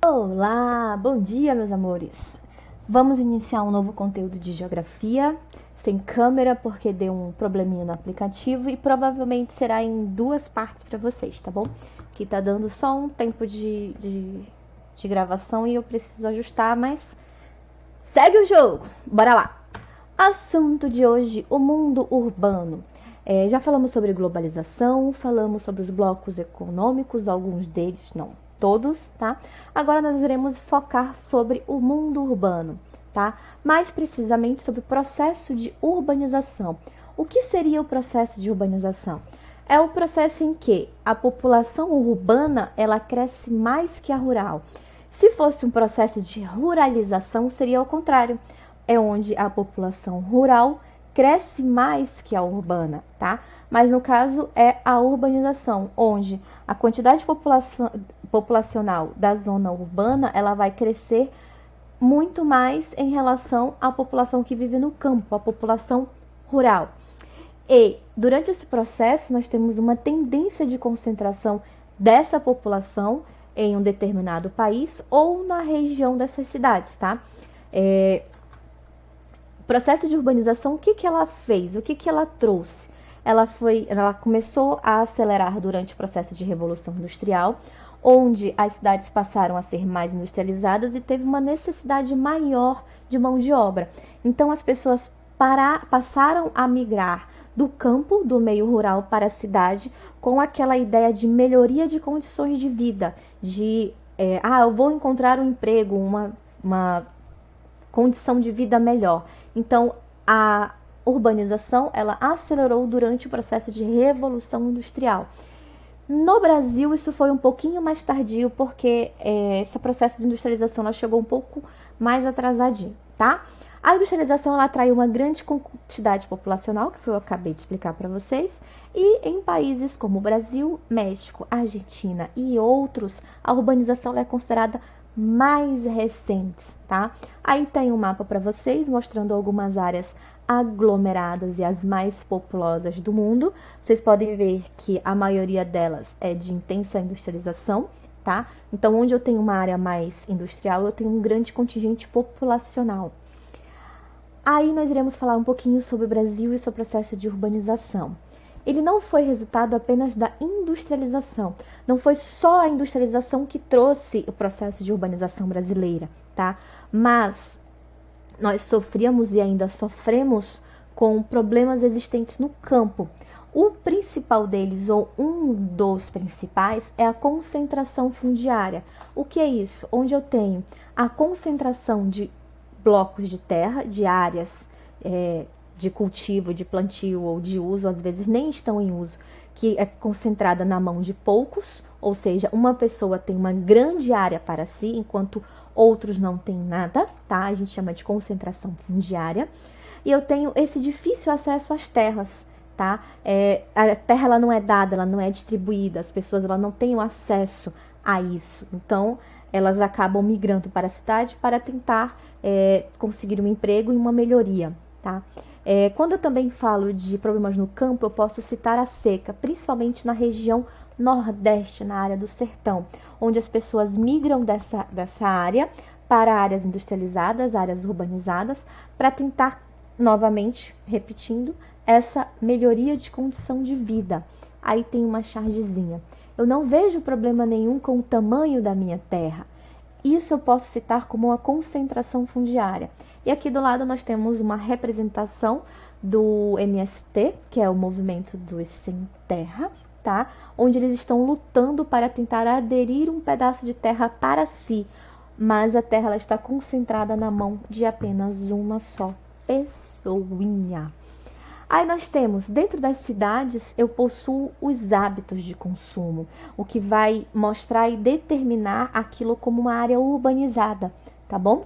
Olá, bom dia, meus amores. Vamos iniciar um novo conteúdo de geografia, sem câmera porque deu um probleminha no aplicativo e provavelmente será em duas partes para vocês, tá bom? Que tá dando só um tempo de gravação e eu preciso ajustar, mas segue o jogo, bora lá! Assunto de hoje, o mundo urbano. Já falamos sobre globalização, falamos sobre os blocos econômicos, alguns deles, não todos, tá? Agora nós iremos focar sobre o mundo urbano, tá? Mais precisamente sobre o processo de urbanização. O que seria o processo de urbanização? É o processo em que a população urbana, ela cresce mais que a rural. Se fosse um processo de ruralização, seria o contrário. É onde a população rural cresce mais que a urbana, tá? Mas no caso é a urbanização, onde a quantidade populacional da zona urbana, ela vai crescer muito mais em relação à população que vive no campo, a população rural. E durante esse processo nós temos uma tendência de concentração dessa população em um determinado país ou na região dessas cidades, tá? Processo de urbanização, o que ela fez? O que ela trouxe? Ela começou a acelerar durante o processo de Revolução Industrial, onde as cidades passaram a ser mais industrializadas e teve uma necessidade maior de mão de obra. Então, as pessoas passaram a migrar do campo, do meio rural, para a cidade, com aquela ideia de melhoria de condições de vida, eu vou encontrar um emprego, uma condição de vida melhor. Então, a urbanização, ela acelerou durante o processo de Revolução Industrial. No Brasil, isso foi um pouquinho mais tardio, porque esse processo de industrialização ela chegou um pouco mais atrasadinho, tá? A industrialização ela atraiu uma grande quantidade populacional, que foi o que eu acabei de explicar para vocês, e em países como o Brasil, México, Argentina e outros, a urbanização é considerada mais recentes, tá? Aí tem um mapa para vocês mostrando algumas áreas aglomeradas e as mais populosas do mundo. Vocês podem ver que a maioria delas é de intensa industrialização, tá? Então, onde eu tenho uma área mais industrial, eu tenho um grande contingente populacional. Aí nós iremos falar um pouquinho sobre o Brasil e seu processo de urbanização. Ele não foi resultado apenas da industrialização. Não foi só a industrialização que trouxe o processo de urbanização brasileira, tá? Mas nós sofríamos e ainda sofremos com problemas existentes no campo. O principal deles, ou um dos principais, é a concentração fundiária. O que é isso? Onde eu tenho a concentração de blocos de terra, de áreas de cultivo, de plantio ou de uso, às vezes nem estão em uso, que é concentrada na mão de poucos, ou seja, uma pessoa tem uma grande área para si, enquanto outros não têm nada, tá? A gente chama de concentração fundiária. E eu tenho esse difícil acesso às terras, tá? A terra ela não é dada, ela não é distribuída, as pessoas ela não têm o acesso a isso. Então, elas acabam migrando para a cidade para tentar conseguir um emprego e uma melhoria, tá? Quando eu também falo de problemas no campo, eu posso citar a seca, principalmente na região nordeste, na área do sertão, onde as pessoas migram dessa área para áreas industrializadas, áreas urbanizadas, para tentar, novamente, repetindo, essa melhoria de condição de vida. Aí tem uma chargezinha. Eu não vejo problema nenhum com o tamanho da minha terra. Isso eu posso citar como uma concentração fundiária. E aqui do lado nós temos uma representação do MST, que é o Movimento dos Sem Terra, tá? Onde eles estão lutando para tentar aderir um pedaço de terra para si, mas a terra ela está concentrada na mão de apenas uma só pessoinha. Aí nós temos, dentro das cidades, eu possuo os hábitos de consumo, o que vai mostrar e determinar aquilo como uma área urbanizada, tá bom?